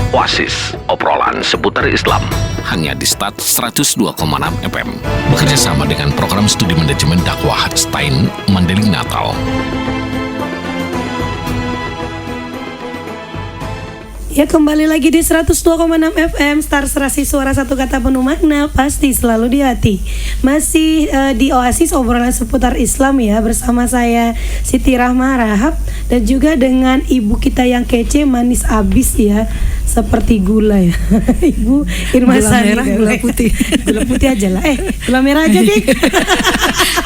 Oasis, obrolan seputar Islam. Hanya di Start 102,6 FM. Bekerja sama dengan program studi manajemen dakwah Stein Mandailing Natal. Ya, kembali lagi di 102,6 FM Star Serasi, suara satu kata penuh makna, pasti selalu di hati. Masih di Oasis, obrolan seputar Islam ya, bersama saya Siti Rahma Rahab, dan juga dengan ibu kita yang kece, manis abis ya, seperti gula ya. Ibu Irma Sani. Gula merah, gula putih. Gula putih aja lah. Gula merah aja deh.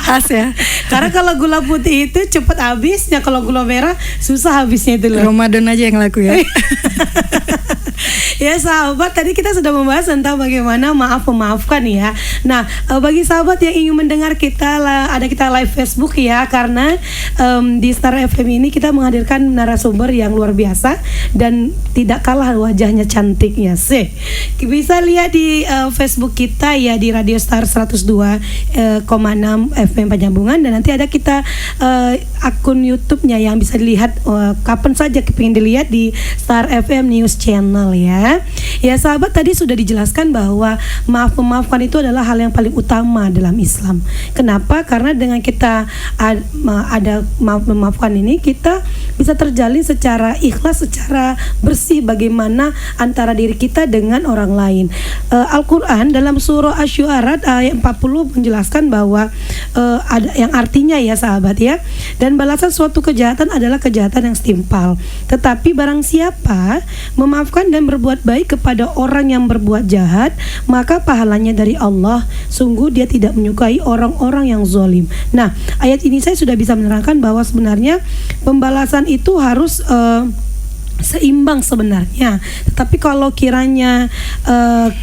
Khas ya. Karena kalau gula putih itu cepat habisnya, kalau gula merah susah habisnya itu loh. Ramadan aja yang laku ya. Ya sahabat, tadi kita sudah membahas tentang bagaimana memaafkan ya. Nah, bagi sahabat yang ingin mendengar kita, ada kita live Facebook ya, karena di Star FM ini kita menghadirkan narasumber yang luar biasa dan tidak kalah wajahnya cantiknya sih. Bisa lihat di Facebook kita ya, di Radio Star 102,6 FM Penyambungan, dan nanti ada kita akun YouTube-nya yang bisa dilihat kapan saja kepingin dilihat di Star FM News Channel ya. Ya sahabat, tadi sudah dijelaskan bahwa memaafkan itu adalah hal yang paling utama dalam Islam. Kenapa? Karena dengan kita ada memaafkan ini, kita bisa terjalin secara ikhlas, secara bersih bagaimana antara diri kita dengan orang lain. Al-Quran dalam surah Asy-Syu'ara ayat 40 menjelaskan bahwa ada yang artinya ya sahabat ya, dan balasan suatu kejahatan adalah kejahatan yang setimpal. Tetapi barang siapa memaafkan dan berbuat baik kepada orang yang berbuat jahat, maka pahalanya dari Allah. Sungguh dia tidak menyukai orang-orang yang zalim. Nah, ayat ini saya sudah bisa menerangkan bahwa sebenarnya pembalasan itu harus seimbang sebenarnya. Tetapi kalau kiranya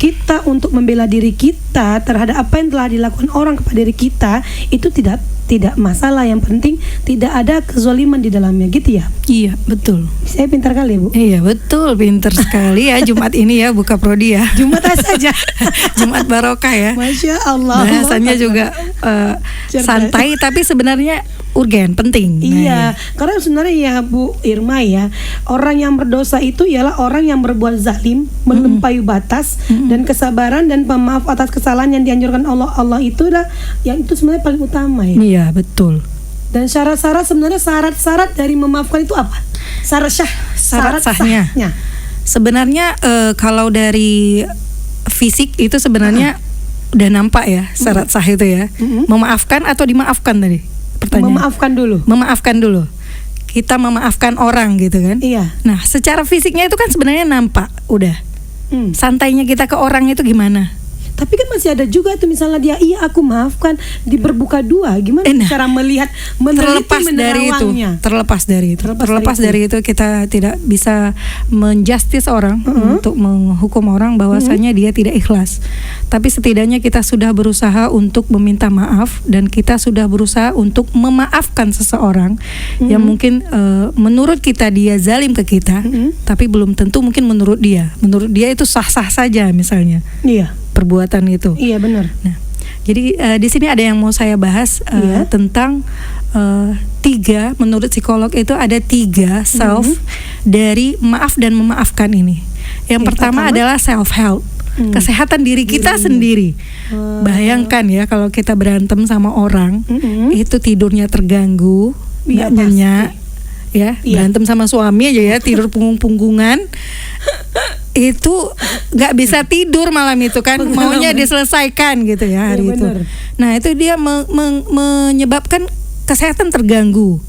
kita untuk membela diri kita terhadap apa yang telah dilakukan orang kepada diri kita, itu tidak masalah. Yang penting tidak ada kezaliman di dalamnya, gitu ya. Iya, betul. Saya pintar kali Bu. Iya, betul, pintar sekali ya. Jumat ini ya, buka prodi ya. Jumat saja. Jumat barokah ya. Masya Allah. Bahasanya juga santai, tapi sebenarnya urgen, penting. Iya, karena sebenarnya ya Bu Irma ya, orang yang berdosa itu ialah orang yang berbuat zalim, melampaui batas, dan kesabaran dan pemaaf atas kesalahan yang dianjurkan Allah itu adalah yang itu sebenarnya paling utama ya. Iya, betul. Dan syarat-syarat, sebenarnya syarat-syarat dari memaafkan itu apa? Syarat sahnya. Sebenarnya kalau dari fisik itu sebenarnya udah nampak ya syarat sah itu ya. Memaafkan atau dimaafkan tadi? Pertanyaan. Memaafkan dulu. Kita memaafkan orang gitu kan? Iya. Nah, secara fisiknya itu kan sebenarnya nampak udah. Santainya kita ke orang itu gimana? Tapi kan masih ada juga tuh, misalnya dia iya aku maafkan, di berbuka dua, gimana cara melihat, terlepas dari itu kita tidak bisa menjustis orang untuk menghukum orang bahwasanya dia tidak ikhlas. Tapi setidaknya kita sudah berusaha untuk meminta maaf, dan kita sudah berusaha untuk memaafkan seseorang yang mungkin menurut kita dia zalim ke kita, tapi belum tentu mungkin menurut dia itu sah-sah saja misalnya. Iya. Perbuatan itu. Iya, benar. Nah, jadi di sini ada yang mau saya bahas tentang tiga, menurut psikolog itu ada tiga self dari maaf dan memaafkan ini. Yang pertama adalah self help, kesehatan diri kita sendiri. Bayangkan ya kalau kita berantem sama orang, itu tidurnya terganggu, nggak nyenyak. Ya, berantem sama suami aja ya, tidur punggung-punggungan. Itu nggak bisa tidur malam itu kan, maunya diselesaikan gitu ya hari itu. Nah, itu dia menyebabkan kesehatan terganggu.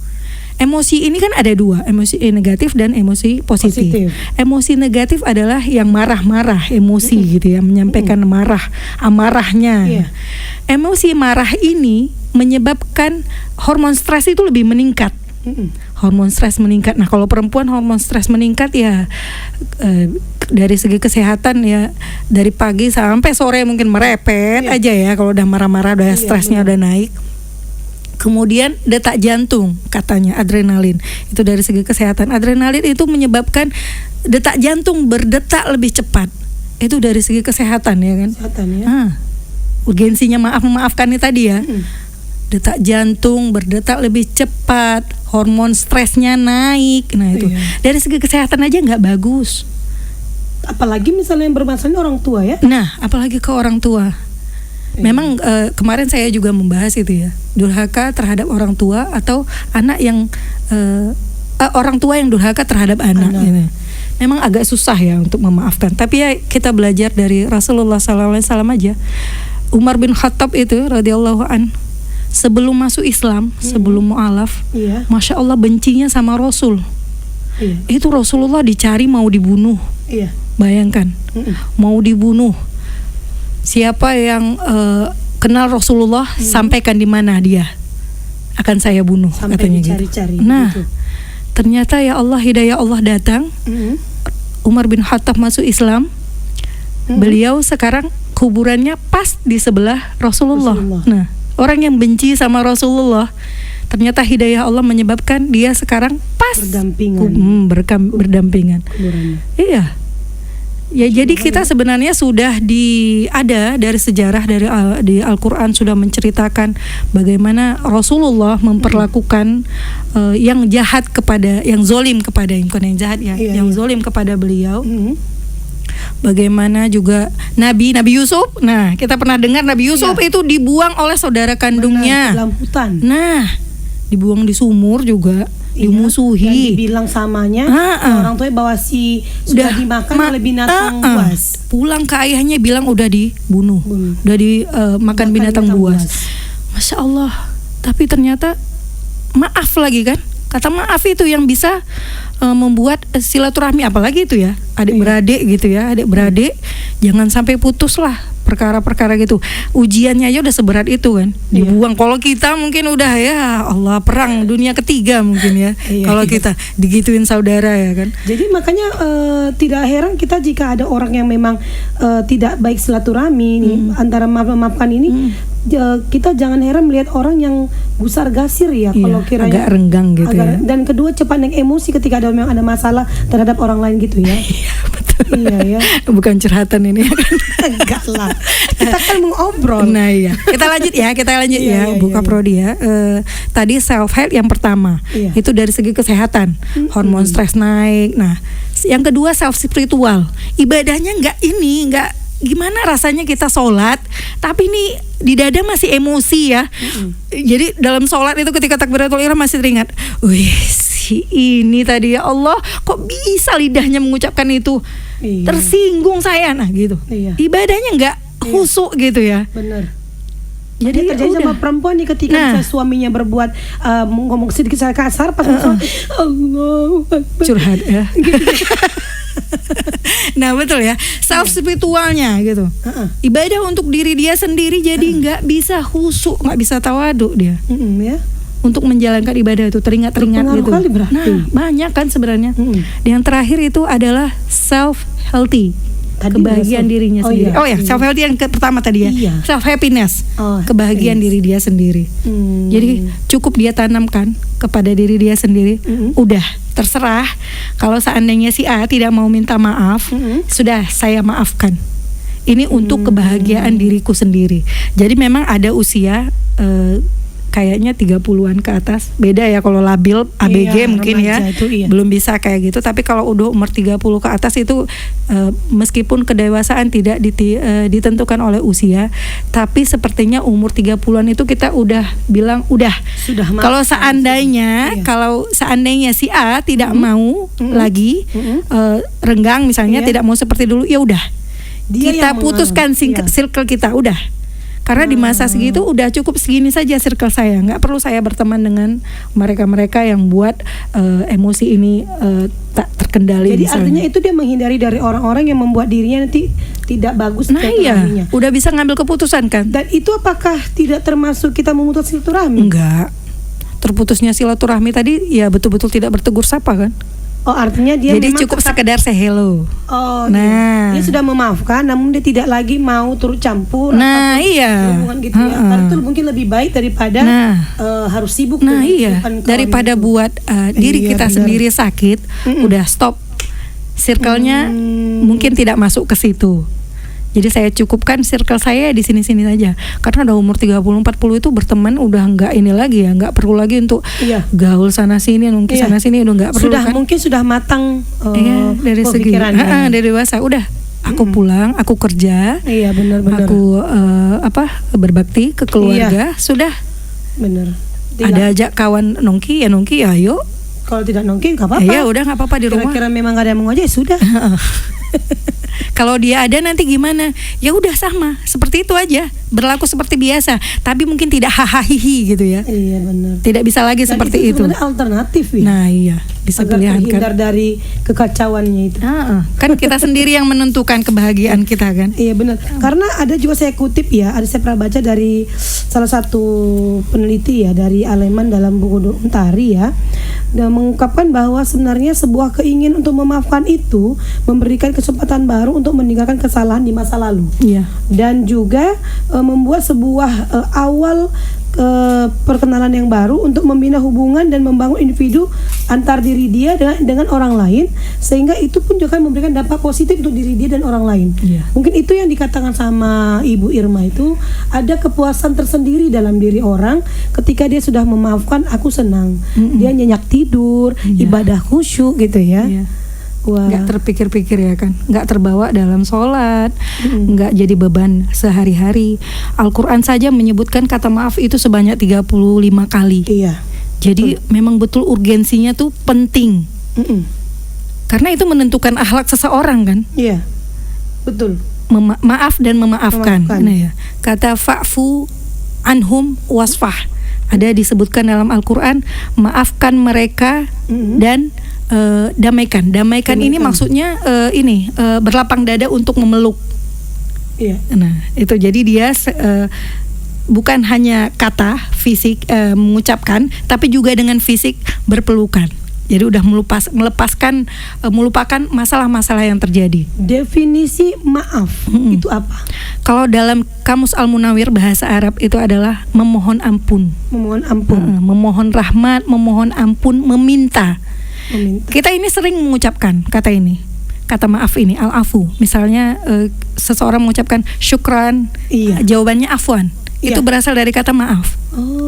Emosi ini kan ada dua, emosi negatif dan emosi positif. Emosi negatif adalah yang marah-marah, emosi gitu ya, menyampaikan amarahnya. Emosi marah ini menyebabkan hormon stres itu lebih meningkat. Hormon stres meningkat. Nah, kalau perempuan hormon stres meningkat ya dari segi kesehatan ya, dari pagi sampai sore mungkin merepet aja ya kalau udah marah-marah, udah stresnya udah naik. Kemudian detak jantung, katanya adrenalin. Itu dari segi kesehatan. Adrenalin itu menyebabkan detak jantung berdetak lebih cepat. Itu dari segi kesehatan ya kan. Kesehatan ya. Urgensinya memaafkan ini tadi ya. Detak jantung berdetak lebih cepat, hormon stresnya naik. Nah itu dari segi kesehatan aja nggak bagus. Apalagi misalnya yang bermasalah ini orang tua ya. Nah, apalagi ke orang tua. Memang kemarin saya juga membahas itu ya, durhaka terhadap orang tua atau anak yang orang tua yang durhaka terhadap anak. Gitu. Memang agak susah ya untuk memaafkan. Tapi ya kita belajar dari Rasulullah SAW aja. Umar bin Khattab itu radhiyallahu an, sebelum masuk Islam, sebelum mu'alaf, Masya Allah bencinya sama Rasul. Itu Rasulullah dicari mau dibunuh. Bayangkan, mau dibunuh. Siapa yang kenal Rasulullah, sampaikan di mana dia, akan saya bunuh. Sampai katanya dicari-cari gitu. Nah, gitu. Ternyata ya Allah, hidayah Allah datang. Umar bin Khattab masuk Islam. Beliau sekarang kuburannya pas di sebelah Rasulullah. Nah, orang yang benci sama Rasulullah, ternyata hidayah Allah menyebabkan dia sekarang pas berdampingan. Iya. Ya, jadi kita sebenarnya sudah ada dari sejarah di Al-Qur'an sudah menceritakan bagaimana Rasulullah memperlakukan yang jahat kepada, yang zolim kepada, bukan yang jahat ya, yang zolim kepada beliau. Bagaimana juga Nabi Yusuf. Nah, kita pernah dengar Nabi Yusuf itu dibuang oleh saudara kandungnya. Dalam hutan. Nah, dibuang di sumur juga. Dimusuhi. Dan dibilang samanya orang tuanya bahwa sudah dimakan oleh binatang buas. Pulang ke ayahnya bilang udah dibunuh, udah dimakan binatang buas. Masya Allah. Tapi ternyata maaf lagi kan. Kata maaf itu yang bisa membuat silaturahmi, apalagi itu ya adik beradik gitu ya, adik beradik jangan sampai putus lah perkara-perkara gitu. Ujiannya aja udah seberat itu kan, dibuang. Kalau kita mungkin udah ya Allah, perang dunia ketiga mungkin ya. Kalau kita digituin saudara ya kan. Jadi makanya tidak heran kita jika ada orang yang memang tidak baik silaturahmi nih, antara maaf-maafkan ini. Kita jangan heran melihat orang yang gusar gasir ya, kalau kiranya agak renggang gitu ya. Dan kedua cepat yang emosi ketika memang ada masalah terhadap orang lain gitu ya. Iya betul. Iya ya. Bukan curhatan ini ya kan. Enggak lah. Kita kan mengobrol. Nah iya. Kita lanjut ya, buka prodi ya. Tadi self help yang pertama itu dari segi kesehatan, hormon stres naik. Nah, yang kedua self spiritual. Ibadahnya nggak gimana rasanya kita sholat, tapi ini di dada masih emosi ya. Jadi dalam sholat itu ketika takbiratul ihram masih teringat, wih si ini tadi ya Allah, kok bisa lidahnya mengucapkan itu, tersinggung saya, nah gitu. Ibadahnya nggak khusyuk gitu ya. Benar. Jadi terjadi sama perempuan nih ketika suaminya berbuat ngomong sedikit kasar pas Allah curhat ya. Nah betul ya, self spiritualnya gitu. Ibadah untuk diri dia sendiri jadi nggak bisa khusyuk, nggak bisa tawaduk dia. Untuk menjalankan ibadah itu teringat gitu. Nah banyak kan sebenarnya. Yang terakhir itu adalah self healthy. Kebahagiaan dirinya sendiri. Self healthy yang pertama tadi ya. Self happiness. Kebahagiaan diri dia sendiri. Jadi cukup dia tanamkan kepada diri dia sendiri. Udah terserah. Kalau seandainya si A tidak mau minta maaf, sudah saya maafkan. Ini untuk kebahagiaan diriku sendiri. Jadi memang ada usia kayaknya 30-an ke atas. Beda ya kalau labil ABG mungkin ya itu, belum bisa kayak gitu. Tapi kalau udah umur 30 ke atas itu meskipun kedewasaan tidak ditentukan oleh usia, tapi sepertinya umur 30-an itu kita udah bilang udah. Kalau seandainya si A tidak mau lagi renggang misalnya, tidak mau seperti dulu, ya udah. Kita putuskan circle kita udah. Karena di masa segitu udah cukup segini saja circle saya, nggak perlu saya berteman dengan mereka-mereka yang buat emosi ini tak terkendali. Jadi artinya itu dia menghindari dari orang-orang yang membuat dirinya nanti tidak bagus. Nah iya, udah bisa ngambil keputusan kan. Dan itu apakah tidak termasuk kita memutus silaturahmi? Enggak. Terputusnya silaturahmi tadi ya betul-betul tidak bertegur sapa kan. Oh artinya dia jadi cukup sekedar say hello. Oh nah dia sudah memaafkan, namun dia tidak lagi mau turut campur. Nah iya gitu ya. Karena itu mungkin lebih baik daripada harus sibuk. Nah iya daripada itu. Buat diri kita sendiri sakit. Udah stop circle-nya, mungkin tidak masuk ke situ. Jadi saya cukupkan circle saya di sini-sini saja. Karena udah umur 30-40 itu berteman udah nggak ini lagi ya, nggak perlu lagi untuk gaul sana sini, nungki sana sini, udah nggak perlu kan. Mungkin sudah matang dari segi dari dewasa. Udah aku pulang, aku kerja. Iya, benar-benar. Aku berbakti ke keluarga, sudah. Benar. Ada ajak kawan nongki ya ayo. Kalau tidak nongki nggak apa-apa. Ya udah nggak apa-apa di rumah. Kira-kira memang gak ada yang mau aja ya sudah. Kalau dia ada nanti gimana? Ya udah sama, seperti itu aja, berlaku seperti biasa. Tapi mungkin tidak hahaha gitu ya. Iya benar. Tidak bisa lagi Dan seperti itu. Sebenarnya alternatif ya. Nah iya, bisa agar pilihan terhindar kan. dari kekacauannya itu. Kan kita sendiri yang menentukan kebahagiaan kita kan. Iya benar. Karena ada juga saya kutip ya, saya pernah baca dari salah satu peneliti ya dari Aleman dalam buku dokumentari ya, dan mengungkapkan bahwa sebenarnya sebuah keinginan untuk memaafkan itu memberikan kesempatan baru untuk meninggalkan kesalahan di masa lalu. Iya. Dan juga membuat sebuah awal perkenalan yang baru untuk membina hubungan dan membangun individu antar diri dia dengan orang lain, sehingga itu pun juga memberikan dampak positif untuk diri dia dan orang lain. Mungkin itu yang dikatakan sama Ibu Irma, itu ada kepuasan tersendiri dalam diri orang ketika dia sudah memaafkan. Aku senang dia nyenyak tidur, ibadah khusyuk gitu ya. Wah. Nggak terpikir-pikir ya kan, nggak terbawa dalam sholat, nggak jadi beban sehari-hari. Al-Quran saja menyebutkan kata maaf itu sebanyak 35 kali. Iya. Jadi memang betul urgensinya tuh penting. Karena itu menentukan akhlak seseorang kan. Iya, betul. Maaf dan memaafkan. Nah, ya. Kata fa'fu anhum wasfah, ada disebutkan dalam Al-Quran, maafkan mereka dan damaikan ini maksudnya berlapang dada untuk memeluk. Iya. Nah itu jadi dia bukan hanya kata fisik mengucapkan, tapi juga dengan fisik berpelukan. Jadi udah melupakan masalah-masalah yang terjadi. Definisi maaf itu apa? Kalau dalam Kamus Al-Munawir bahasa Arab itu adalah memohon ampun. Memohon ampun. Memohon rahmat, memohon ampun, meminta. Kita ini sering mengucapkan kata ini, kata maaf ini, al-afu. Misalnya seseorang mengucapkan syukran, jawabannya afwan. Itu berasal dari kata maaf.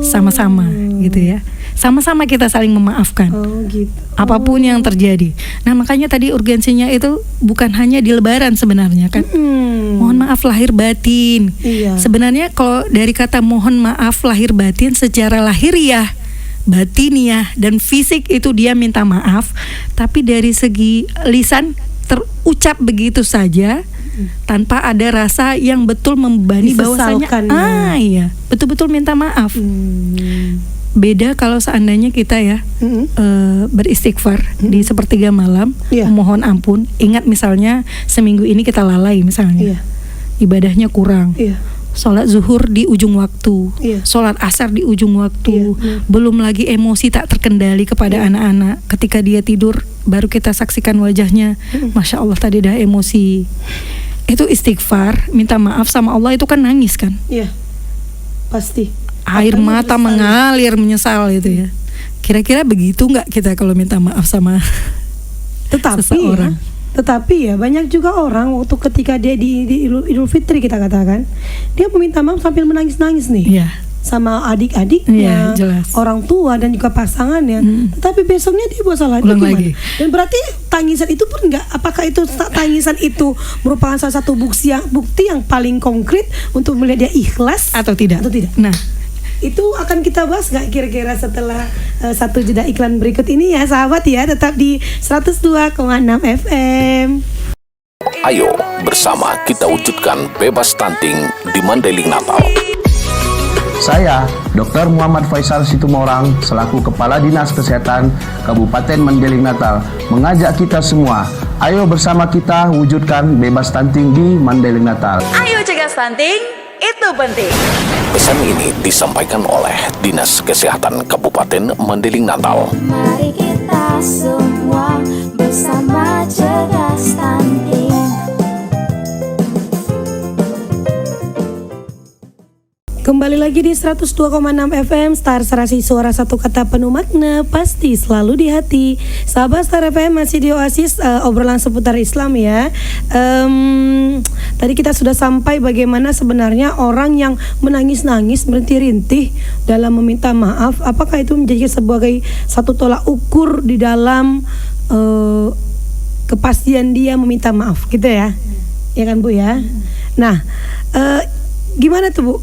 Sama-sama gitu ya. Sama-sama kita saling memaafkan. Gitu. Apapun yang terjadi. Nah makanya tadi urgensinya itu bukan hanya di Lebaran sebenarnya kan. Mohon maaf lahir batin. Sebenarnya kalau dari kata mohon maaf lahir batin secara lahiriah, batiniah dan fisik itu dia minta maaf, tapi dari segi lisan terucap begitu saja tanpa ada rasa yang betul membebani bahwasanya iya betul-betul minta maaf. Beda kalau seandainya kita ya beristighfar di sepertiga malam, memohon ampun. Ingat misalnya seminggu ini kita lalai misalnya, ibadahnya kurang, sholat zuhur di ujung waktu, sholat asar di ujung waktu, belum lagi emosi tak terkendali kepada anak-anak. Ketika dia tidur, baru kita saksikan wajahnya, Masya Allah tadi dah emosi. Itu istighfar, minta maaf sama Allah itu kan nangis kan? Iya, pasti. Air mata mengalir menyesal itu ya. Kira-kira begitu nggak kita kalau minta maaf sama seseorang? Tetapi ya banyak juga orang waktu ketika dia di Idul Fitri kita katakan, dia meminta maaf sambil menangis-nangis nih, sama adik-adiknya, orang tua dan juga pasangannya. Tetapi besoknya dia buat salah lagi. Dan berarti tangisan itu pun enggak, apakah itu tangisan itu merupakan salah satu bukti yang paling konkret untuk melihat dia ikhlas atau tidak? Nah, itu akan kita bahas nggak kira-kira setelah satu jeda iklan berikut ini ya sahabat ya, tetap di 102,6 FM. Ayo bersama kita wujudkan bebas stunting di Mandailing Natal. Saya, Dr. Muhammad Faisal Situmorang, selaku Kepala Dinas Kesehatan Kabupaten Mandailing Natal, mengajak kita semua, ayo bersama kita wujudkan bebas stunting di Mandailing Natal. Ayo cegah stunting, itu penting. Pesan ini disampaikan oleh Dinas Kesehatan Kabupaten Mandailing Natal. Mari kita semua bersama cegah stunting. Kembali lagi di 102,6 FM Star Serasi Suara Satu Kata Penuh Makna, pasti selalu di hati. Sahabat Star FM masih di Oasis obrolan seputar Islam ya. Tadi kita sudah sampai bagaimana sebenarnya orang yang menangis-nangis, merintih-rintih dalam meminta maaf, apakah itu menjadi sebagai satu tolak ukur di dalam kepastian dia meminta maaf gitu ya. Ya kan Bu ya. Nah, gimana tuh Bu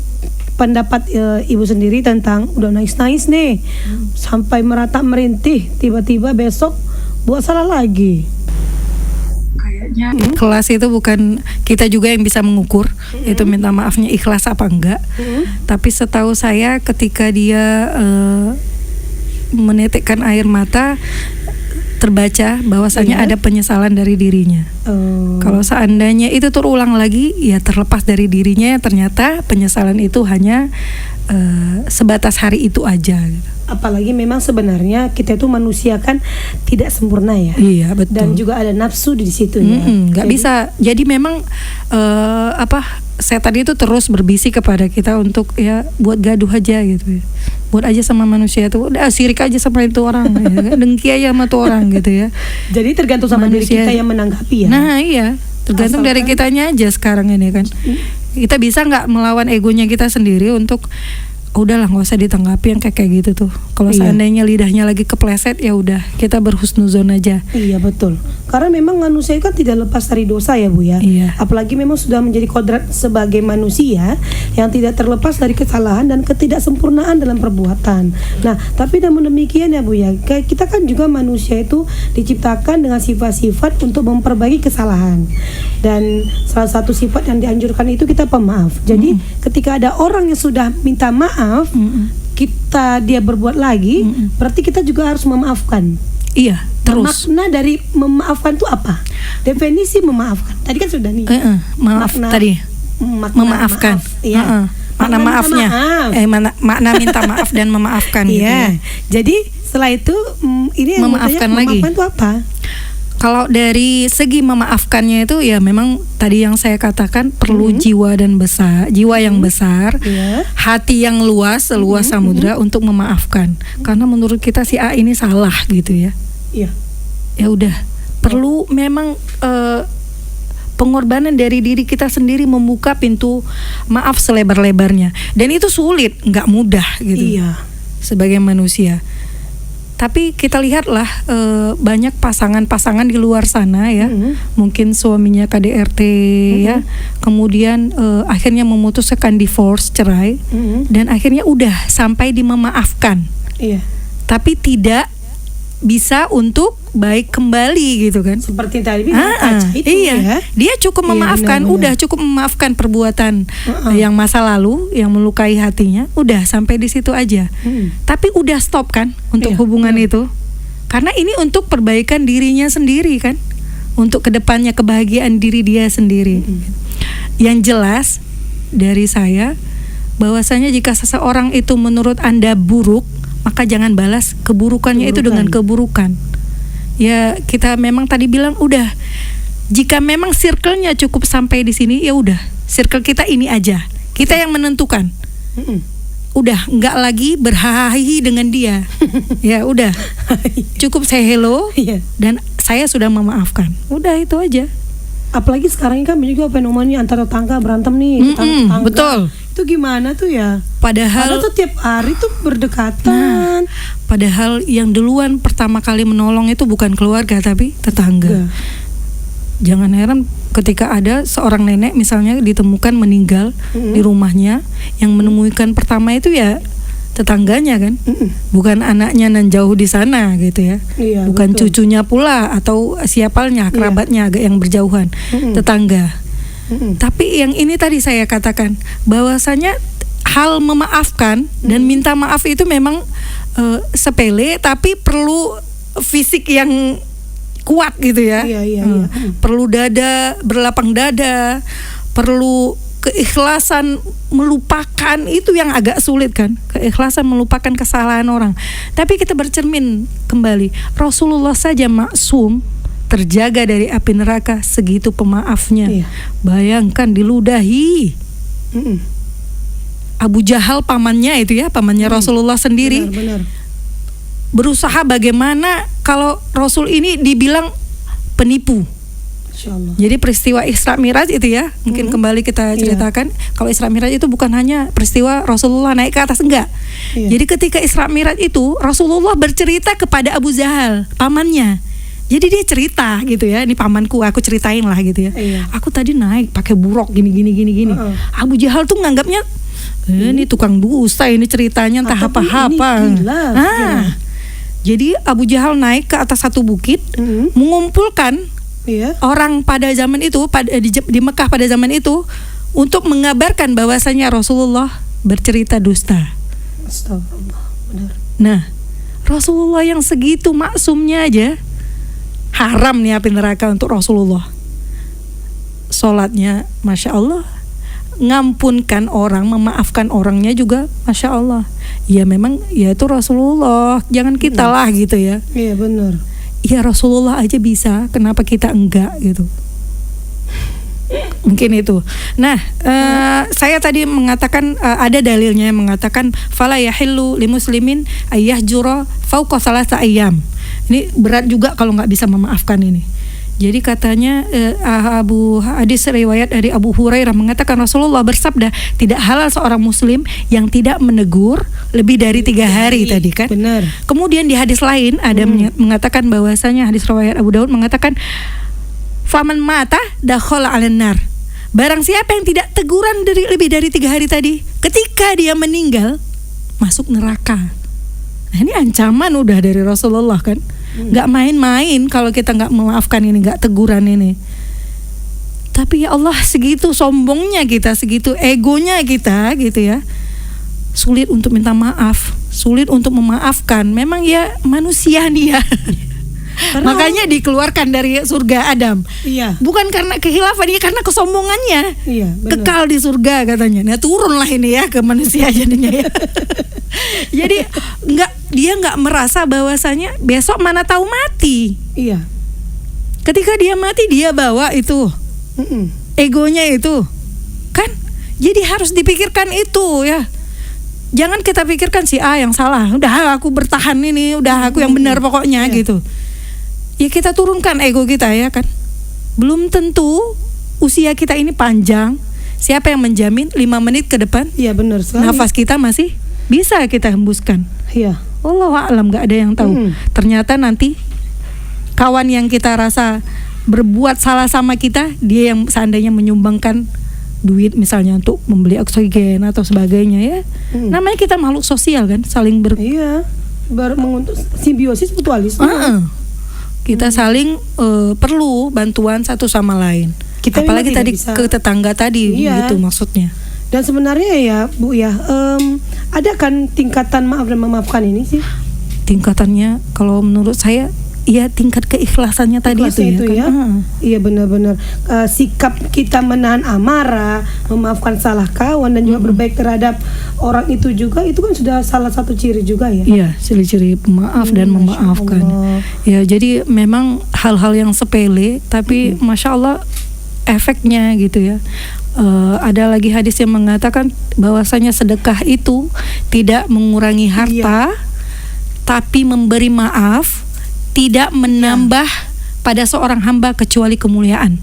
pendapat Ibu sendiri tentang udah nangis-nangis nih sampai merata merintih, tiba-tiba besok buat salah lagi? Kayaknya ikhlas itu bukan kita juga yang bisa mengukur itu minta maafnya ikhlas apa enggak. Tapi setahu saya ketika dia menitikkan air mata, terbaca bahwasanya ada penyesalan dari dirinya. Kalau seandainya itu terulang lagi, ya terlepas dari dirinya, ternyata penyesalan itu hanya sebatas hari itu aja. Apalagi memang sebenarnya kita itu manusia kan tidak sempurna ya. Iya betul. Dan juga ada nafsu di situ ya. Nggak bisa. Jadi memang setan itu terus berbisik kepada kita untuk ya buat gaduh aja gitu ya. Buat aja sama manusia itu, udah sirik aja sama itu orang, ya, dengki aja sama tuh orang gitu ya. Jadi tergantung sama diri kita yang menanggapi ya. Nah iya, tergantung dari kitanya aja sekarang ini kan. Kita bisa nggak melawan egonya kita sendiri untuk udahlah nggak usah ditanggapi yang kayak gitu tuh. Kalau seandainya lidahnya lagi kepleset, ya udah kita berhusnuzon aja. Iya betul. Karena memang manusia kan tidak lepas dari dosa ya Bu ya. Iya. Apalagi memang sudah menjadi kodrat sebagai manusia yang tidak terlepas dari kesalahan dan ketidaksempurnaan dalam perbuatan. Nah, tapi namun demikian ya Bu ya, kita kan juga manusia itu diciptakan dengan sifat-sifat untuk memperbaiki kesalahan. Dan salah satu sifat yang dianjurkan itu kita pemaaf. Jadi ketika ada orang yang sudah minta maaf, dia berbuat lagi, berarti kita juga harus memaafkan. Iya, terus. Makna dari memaafkan itu apa? Definisi memaafkan. Tadi kan sudah nih. Maaf makna, tadi. Memaafkan. Iya. Makna maafnya. Makna minta maaf dan memaafkan gitu ya. Jadi setelah itu ini yang memaafkan lagi. Memaafkan itu apa? Kalau dari segi memaafkannya itu ya memang tadi yang saya katakan perlu jiwa yang besar, hati yang luas, seluas samudra untuk memaafkan. Karena menurut kita si A ini salah gitu ya. Iya. Ya udah, perlu memang pengorbanan dari diri kita sendiri membuka pintu maaf selebar-lebarnya. Dan itu sulit, nggak mudah gitu. Iya. Sebagai manusia. Tapi kita lihatlah banyak pasangan-pasangan di luar sana ya, mungkin suaminya KDRT ya, kemudian akhirnya memutuskan divorce, cerai, dan akhirnya udah sampai di memaafkan, tapi tidak bisa untuk baik kembali gitu kan. Seperti tadi kaca itu ya. Dia cukup memaafkan, udah cukup memaafkan perbuatan yang masa lalu yang melukai hatinya, udah sampai di situ aja. Tapi udah stop kan untuk hubungan itu. Karena ini untuk perbaikan dirinya sendiri kan. Untuk kedepannya kebahagiaan diri dia sendiri. Yang jelas dari saya bahwasanya jika seseorang itu menurut Anda buruk, maka jangan balas keburukannya itu dengan keburukan. Ya kita memang tadi bilang udah, jika memang circle-nya cukup sampai di sini, ya udah circle kita ini aja, kita yang menentukan. Udah nggak lagi berhahi dengan dia. Ya udah, cukup say hello dan saya sudah memaafkan. Udah itu aja. Apalagi sekarang ini kan juga fenomenanya antara tetangga berantem nih, tetangga. Betul. Itu gimana tuh ya? Padahal tuh tiap hari tuh berdekatan. Padahal yang duluan pertama kali menolong itu bukan keluarga tapi tetangga. Jangan heran ketika ada seorang nenek misalnya ditemukan meninggal di rumahnya, yang menemukan pertama itu ya tetangganya kan, bukan anaknya nan jauh di sana gitu ya, bukan cucunya pula atau siapanya kerabatnya agak yang berjauhan, tetangga. Tapi yang ini tadi saya katakan bahwasanya hal memaafkan dan minta maaf itu memang sepele, tapi perlu fisik yang kuat gitu ya. Perlu dada, berlapang dada, perlu keikhlasan melupakan, itu yang agak sulit kan, keikhlasan melupakan kesalahan orang. Tapi kita bercermin kembali, Rasulullah saja maksum, terjaga dari api neraka, segitu pemaafnya. Bayangkan diludahi. Abu Jahal pamannya itu ya, pamannya Rasulullah sendiri. Benar. Berusaha bagaimana kalau Rasul ini dibilang penipu. Insyaallah. Jadi peristiwa Isra Miraj itu ya, mungkin kembali kita ceritakan. Kalau Isra Miraj itu bukan hanya peristiwa Rasulullah naik ke atas, enggak. Jadi ketika Isra Miraj itu Rasulullah bercerita kepada Abu Jahal, pamannya. Jadi dia cerita gitu ya, ini pamanku, aku ceritain lah gitu ya. Aku tadi naik pakai buruk gini. Abu Jahal tuh nganggapnya ini tukang dusta, ini ceritanya entah apa-apa. Jadi Abu Jahal naik ke atas satu bukit, mengumpulkan orang pada zaman itu, di Mekah pada zaman itu, untuk mengabarkan bahwasanya Rasulullah bercerita dusta. Astagfirullah. Benar. Nah, Rasulullah yang segitu maksumnya aja haram nih api neraka untuk Rasulullah. Sholatnya Masya Allah, ngampunkan orang, memaafkan orangnya juga Masya Allah. Ya memang ya itu Rasulullah, jangan kita lah gitu ya. Iya benar. Ya Rasulullah aja bisa, kenapa kita enggak gitu. Mungkin itu. Nah, saya tadi mengatakan ada dalilnya yang mengatakan fala yahillu limuslimin ayyahjura fauqa salasa ayyam. Ini berat juga kalau nggak bisa memaafkan ini. Jadi katanya hadis riwayat dari Abu Hurairah mengatakan Rasulullah bersabda, tidak halal seorang muslim yang tidak menegur lebih dari 3 hari tadi kan. Benar. Kemudian di hadis lain ada mengatakan bahwasanya hadis riwayat Abu Daud mengatakan faman mata dakhala 'alan nar. Barang siapa yang tidak teguran lebih dari 3 hari tadi, ketika dia meninggal masuk neraka. Nah ini ancaman udah dari Rasulullah kan. Gak main-main kalau kita gak memaafkan ini, gak teguran ini. Tapi ya Allah, segitu sombongnya kita, segitu egonya kita gitu ya, sulit untuk minta maaf, sulit untuk memaafkan. Memang ya manusia nih ya. Makanya dikeluarkan dari surga Adam. Bukan karena kehilafan, dia karena kesombongannya. Kekal di surga katanya. Nah turunlah ini ya ke manusia jadinya ya. Jadi dia nggak merasa bahwasanya besok mana tahu mati. Ketika dia mati dia bawa itu egonya itu kan. Jadi harus dipikirkan itu ya. Jangan kita pikirkan si A yang salah. Udah aku bertahan ini, udah aku yang benar pokoknya gitu. Ya kita turunkan ego kita ya kan. Belum tentu usia kita ini panjang. Siapa yang menjamin 5 menit ke depan? Iya benar sekali. Nafas kita masih bisa kita hembuskan. Iya. Wallahu a'lam, nggak ada yang tahu. Ternyata nanti kawan yang kita rasa berbuat salah sama kita, dia yang seandainya menyumbangkan duit misalnya untuk membeli oksigen atau sebagainya ya. Namanya kita makhluk sosial kan, saling menguntung simbiosis mutualisme. Kita saling perlu bantuan satu sama lain. Apalagi tadi ke tetangga tadi gitu maksudnya. Dan sebenarnya ya Bu ya, ada kan tingkatan maaf dan memaafkan ini sih? Tingkatannya kalau menurut saya ya tingkat keikhlasannya tadi itu ya. Iya benar-benar sikap kita menahan amarah, memaafkan salah kawan dan juga berbaik terhadap orang itu juga, itu kan sudah salah satu ciri juga ya. Iya, ciri-ciri pemaaf dan memaafkan. Ya jadi memang hal-hal yang sepele tapi Masya Allah efeknya gitu ya. Ada lagi hadis yang mengatakan bahwasanya sedekah itu tidak mengurangi harta, tapi memberi maaf tidak menambah pada seorang hamba kecuali kemuliaan.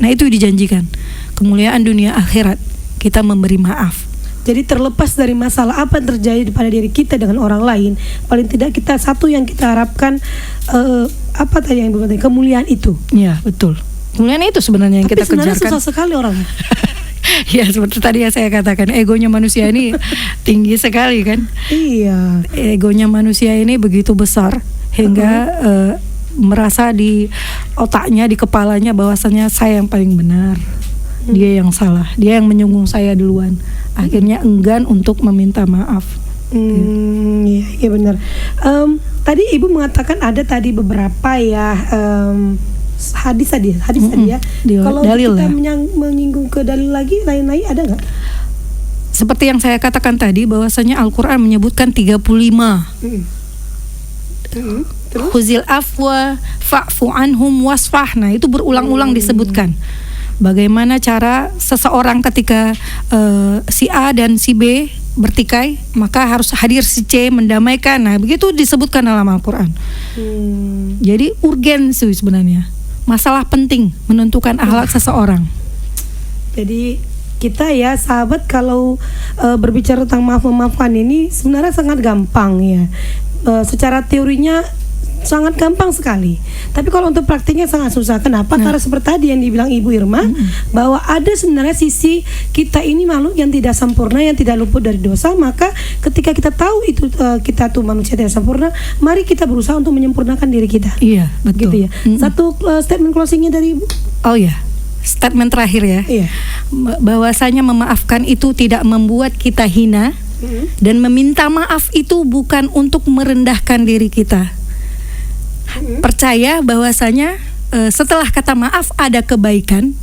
Nah itu dijanjikan, kemuliaan dunia akhirat, kita memberi maaf. Jadi terlepas dari masalah apa yang terjadi pada diri kita dengan orang lain, paling tidak kita satu yang kita harapkan apa tadi yang berarti kemuliaan itu. Iya betul. Kemuliaan itu sebenarnya yang kita kejarkan. Tapi sebenarnya susah sekali orangnya. Ya seperti tadi yang saya katakan, egonya manusia ini tinggi sekali kan. Iya. Egonya manusia ini begitu besar hingga merasa di otaknya, di kepalanya bahwasanya saya yang paling benar, dia yang salah, dia yang menyinggung saya duluan. Akhirnya enggan untuk meminta maaf. Iya benar. Tadi Ibu mengatakan ada tadi beberapa ya hadis tadi ya. Kalau kita menyinggung ke dalil lagi lain-lain ada nggak? Seperti yang saya katakan tadi bahwasanya Al-Quran menyebutkan 35. Khuzil afwa fa'fu anhum wasfah. Nah itu berulang-ulang disebutkan. bagaimana cara seseorang ketika si A dan si B bertikai, maka harus hadir si C mendamaikan. Nah, begitu disebutkan dalam Al-Quran. Jadi urgensi sebenarnya, masalah penting menentukan akhlak seseorang. Jadi kita ya sahabat kalau berbicara tentang maaf memaafkan ini sebenarnya sangat gampang ya. Secara teorinya sangat gampang sekali. Tapi kalau untuk praktiknya sangat susah. Kenapa? Karena seperti tadi yang dibilang Ibu Irma, bahwa ada sebenarnya sisi kita ini makhluk yang tidak sempurna, yang tidak luput dari dosa. Maka ketika kita tahu itu kita tuh manusia tidak sempurna, mari kita berusaha untuk menyempurnakan diri kita. Iya, betul. Gitu ya. Satu statement closingnya dari Ibu. Oh ya, statement terakhir ya. Iya. Bahwasanya memaafkan itu tidak membuat kita hina, dan meminta maaf itu bukan untuk merendahkan diri kita. Percaya bahwasanya setelah kata maaf ada kebaikan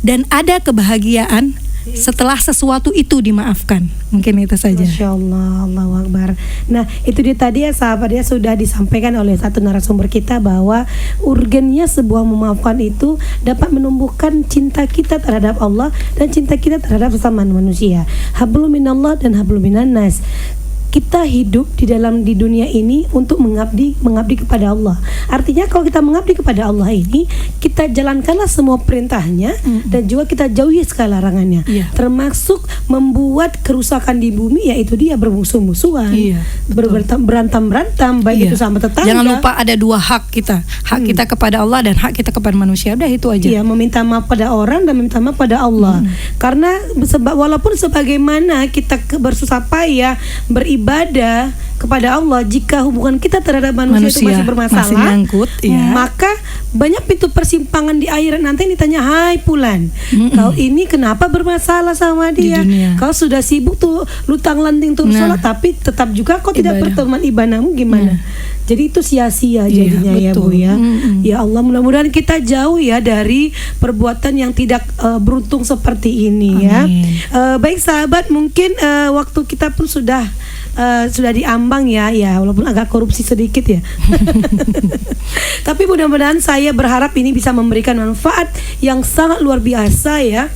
dan ada kebahagiaan setelah sesuatu itu dimaafkan. Mungkin itu saja. Masya Allah, Allahu Akbar. Nah, itu dia tadi ya sahabat, ya sudah disampaikan oleh satu narasumber kita bahwa urgennya sebuah memaafkan itu dapat menumbuhkan cinta kita terhadap Allah dan cinta kita terhadap sesama manusia. Hablum minallah dan hablum minan nas. Kita hidup di dunia ini untuk mengabdi kepada Allah. Artinya kalau kita mengabdi kepada Allah ini, kita jalankanlah semua perintahnya dan juga kita jauhi segala larangannya. Termasuk membuat kerusakan di bumi, yaitu dia bermusuh-musuhan, berantem-berantem, baik itu sama tetangga. Jangan lupa ada dua hak kita, hak kita kepada Allah dan hak kita kepada manusia. Udah itu aja. Iya, meminta maaf pada orang dan meminta maaf pada Allah. Karena walaupun sebagaimana kita bersusah payah beribadah kepada Allah, jika hubungan kita terhadap manusia itu masih bermasalah, masih nyangkut, maka banyak pintu persimpangan di akhirat. Nanti ditanya, hai Fulan, kau ini kenapa bermasalah sama dia? Kau sudah sibuk tuh lutang lanting tuh sholat, tapi tetap juga kau tidak berteman ibadahmu, gimana? Jadi itu sia-sia jadinya ya Bu ya. Ya Allah, mudah-mudahan kita jauh ya dari perbuatan yang tidak beruntung seperti ini. Ya. Baik sahabat, mungkin waktu kita pun sudah diambang ya, walaupun agak korupsi sedikit ya. Tapi mudah-mudahan saya berharap ini bisa memberikan manfaat yang sangat luar biasa ya.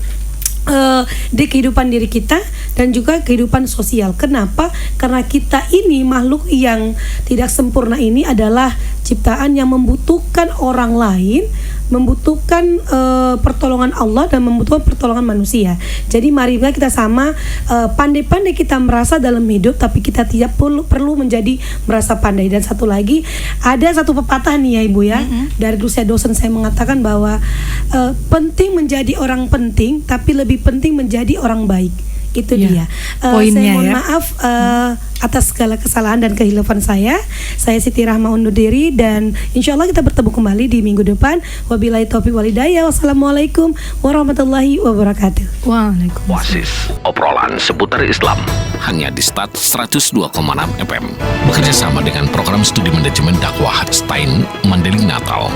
Di kehidupan diri kita dan juga kehidupan sosial. Kenapa? Karena kita ini makhluk yang tidak sempurna, ini adalah ciptaan yang membutuhkan orang lain, membutuhkan pertolongan Allah dan membutuhkan pertolongan manusia. Jadi mari kita sama pandai-pandai kita merasa dalam hidup, tapi kita tidak perlu menjadi merasa pandai. Dan satu lagi, ada satu pepatah nih ya Ibu ya, dari dosen saya mengatakan bahwa penting menjadi orang penting, tapi lebih penting menjadi orang baik. Itu dia. Saya mohon maaf atas segala kesalahan dan kehilafan saya. Saya Siti Rahma undur diri dan insya Allah kita bertemu kembali di minggu depan. Wabillahi taufiq wal hidayah. Wassalamualaikum warahmatullahi wabarakatuh. Waalaikumsalam. Oasis, obrolan seputar Islam hanya di Stat 102,6 FM. Bekerja sama dengan program studi manajemen dakwah Stein Mandailing Natal.